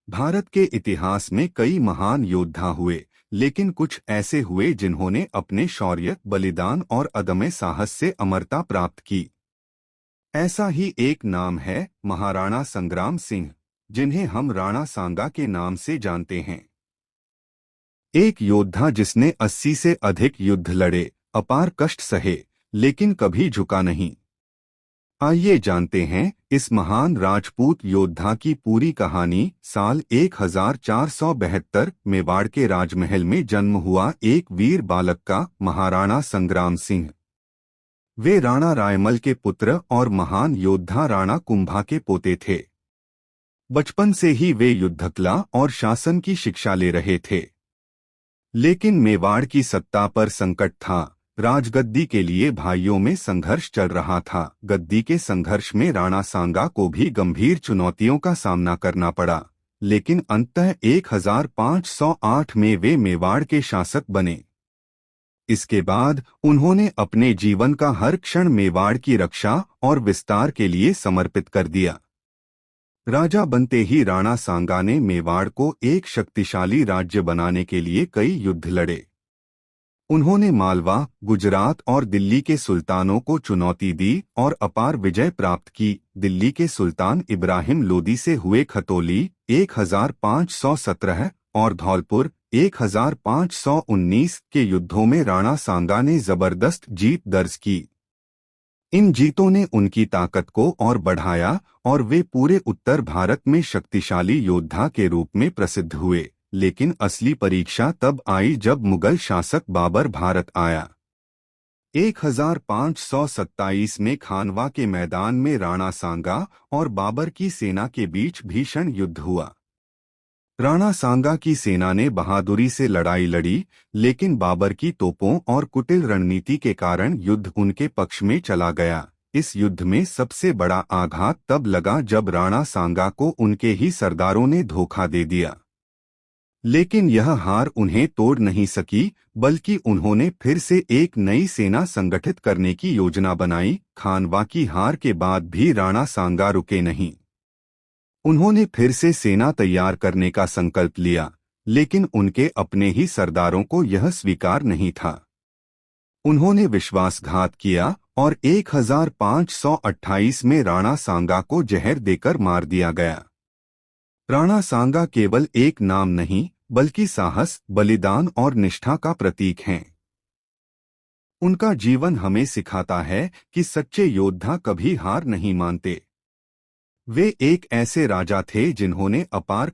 भारत के इतिहास में कई महान योद्धा हुए, लेकिन कुछ ऐसे हुए जिन्होंने अपने शौर्य, बलिदान और अदम्य साहस से अमरता प्राप्त की। ऐसा ही एक नाम है महाराणा संग्राम सिंह, जिन्हें हम राणा सांगा के नाम से जानते हैं। एक योद्धा जिसने 80 से अधिक युद्ध लड़े, अपार कष्ट सहे, लेकिन कभी झुका नहीं। आइए जानते हैं इस महान राजपूत योद्धा की पूरी कहानी। साल 1472 मेवाड़ के राजमहल में जन्म हुआ एक वीर बालक का, महाराणा संग्राम सिंह। वे राणा रायमल के पुत्र और महान योद्धा राणा कुंभा के पोते थे। बचपन से ही वे युद्धकला और शासन की शिक्षा ले रहे थे। लेकिन मेवाड़ की सत्ता पर संकट था। राजगद्दी के लिए भाइयों में संघर्ष चल रहा था। गद्दी के संघर्ष में राणा सांगा को भी गंभीर चुनौतियों का सामना करना पड़ा, लेकिन अंततः 1508 में वे मेवाड़ के शासक बने। इसके बाद उन्होंने अपने जीवन का हर क्षण मेवाड़ की रक्षा और विस्तार के लिए समर्पित कर दिया। राजा बनते ही राणा सांगा ने मेवाड़ को एक शक्तिशाली राज्य बनाने के लिए कई युद्ध लड़े। उन्होंने मालवा, गुजरात और दिल्ली के सुल्तानों को चुनौती दी और अपार विजय प्राप्त की। दिल्ली के सुल्तान इब्राहिम लोदी से हुए खतौली 1517 और धौलपुर 1519 के युद्धों में राणा सांगा ने जबरदस्त जीत दर्ज की। इन जीतों ने उनकी ताकत को और बढ़ाया और वे पूरे उत्तर भारत में शक्तिशाली योद्धा के रूप में प्रसिद्ध हुए। लेकिन असली परीक्षा तब आई जब मुगल शासक बाबर भारत आया। 1527 में खानवा के मैदान में राणा सांगा और बाबर की सेना के बीच भीषण युद्ध हुआ। राणा सांगा की सेना ने बहादुरी से लड़ाई लड़ी, लेकिन बाबर की तोपों और कुटिल रणनीति के कारण युद्ध उनके पक्ष में चला गया। इस युद्ध में सबसे बड़ा आघात तब लगा जब राणा सांगा को उनके ही सरदारों ने धोखा दे दिया। लेकिन यह हार उन्हें तोड़ नहीं सकी, बल्कि उन्होंने फिर से एक नई सेना संगठित करने की योजना बनाई। खानवा की हार के बाद भी राणा सांगा रुके नहीं। उन्होंने फिर से सेना तैयार करने का संकल्प लिया, लेकिन उनके अपने ही सरदारों को यह स्वीकार नहीं था। उन्होंने विश्वासघात किया और 1528 में राणा सांगा को जहर देकर मार दिया गया। राणा सांगा केवल एक नाम नहीं, बल्कि साहस, बलिदान और निष्ठा का प्रतीक हैं। उनका जीवन हमें सिखाता है कि सच्चे योद्धा कभी हार नहीं मानते। वे एक ऐसे राजा थे जिन्होंने अपार